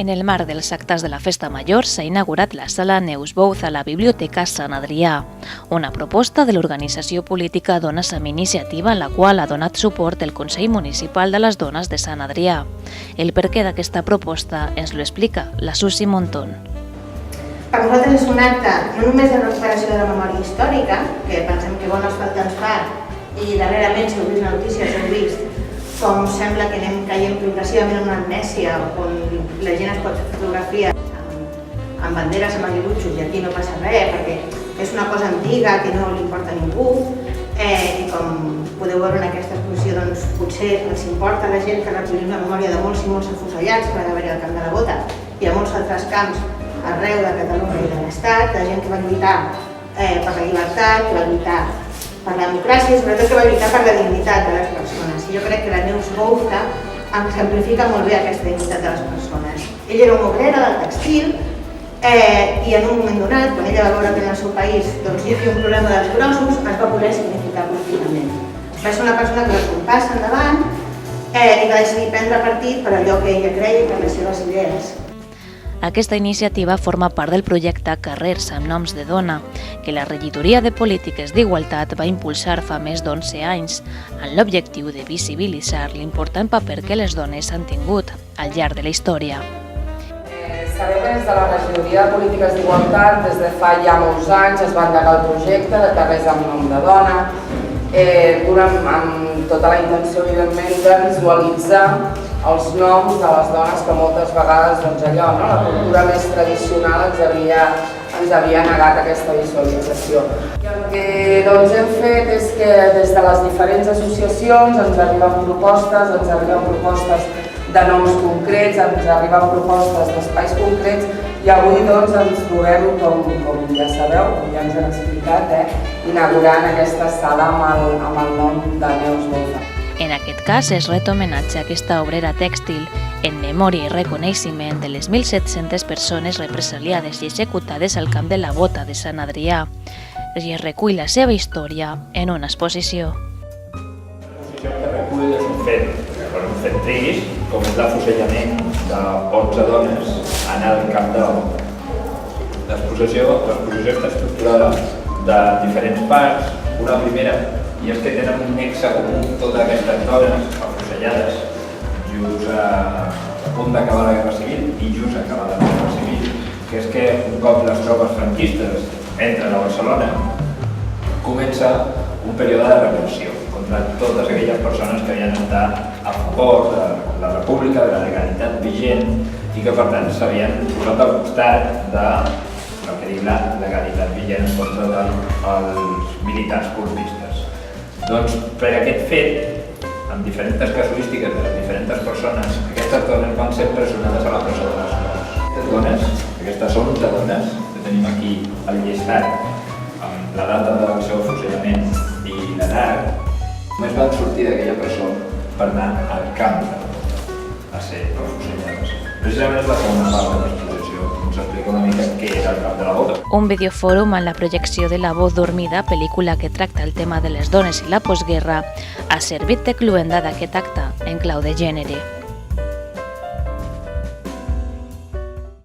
En el marc dels actes de la Festa Major s'ha inaugurat la sala Neus Bouz a la Biblioteca Sant Adrià, una proposta de l'organització política Dones amb Iniciativa en la qual ha donat suport el Consell Municipal de les Dones de Sant Adrià. El perquè d'aquesta proposta ens ho explica la Susi Montón. Per nosaltres és un acte no només de recuperació de la memòria històrica, que pensem que bones faltes fa, i darrerament, si heu vist les notícies, heu vist com sembla que anem caient progressivament en una amnèsia on la gent es pot fer fotografies amb banderes, amb aguilutxos, i aquí no passa res perquè és una cosa antiga que no li importa a ningú, i com podeu veure en aquesta exposició, doncs potser els importa a la gent que recollim la memòria de molts i molts afusellats que van haver-hi al Camp de la Bota i a molts altres camps arreu de Catalunya i de l'Estat, de gent que va lluitar per la llibertat, que va lluitar per la democràcia i sobretot que va lluitar per la dignitat de les persones. I jo crec que la Neus Bouz exemplifica molt bé aquesta dignitat de les persones. Ella era una obrera del textil i en un moment donat, quan ella va veure que en el seu país hi havia un problema dels grossos, es va voler significar políticament. Va ser una persona que va fer un pas endavant i va decidir prendre partit per allò que ella creia i per les seves idees. Aquesta iniciativa forma part del projecte Carrers amb noms de dona, que la Regidoria de Polítiques d'Igualtat va impulsar fa més d'11 anys, amb l'objectiu de visibilitzar l'important paper que les dones han tingut al llarg de la història. Sabeu que des de la Regidoria de Polítiques d'Igualtat, des de fa ja molts anys, es va endegar el projecte de Carrers amb nom de dona, amb tota la intenció, evidentment, de visualitzar els noms de les dones que moltes vegades la cultura més tradicional ens havia negat aquesta visualització. I el que hem fet és que des de les diferents associacions ens arriben propostes de noms concrets, ens arriben propostes d'espais concrets i avui ens trobem, com ja sabeu, com ja ens han explicat, inaugurant aquesta sala amb el nom de Neus Bouz. En aquest cas es ret homenatge a aquesta obrera tèxtil en memòria i reconeixement de les 1.700 persones represaliades i executades al Camp de la Bota de Sant Adrià i es recull la seva història en una exposició. L'exposició que recull és un fet trist, com és l'afusellament de 11 dones en el Camp de la Bota. L'exposició està estructurada de diferents parts, una primera i és que tenen un nexe comú totes aquestes dones afusellades just a punt d'acabar la Guerra Civil i just acabada la Guerra Civil, que és que un cop les tropes franquistes entren a Barcelona comença un període de repressió contra totes aquelles persones que havien estat a favor de la República, de la legalitat vigent i que per tant s'havien posat al costat de el que diu la legalitat vigent en contra dels militants colpistes. Doncs per aquest fet, amb diferents casuístiques de les diferents persones, aquestes dones van ser presonades a la presó de les Corts. Aquestes dones, aquestes 11 dones, que tenim aquí al llistat, amb la data del seu afusellament i l'edat, només van sortir d'aquella presó per anar al camp a ser afusellades. Precisament és la segona part de l'exposició, ens explica una mica què era el Camp de la Bota. Un videofòrum amb la projecció de La Voz Dormida, pel·lícula que tracta el tema de les dones i la postguerra, ha servit de cluenda d'aquest acte en clau de gènere.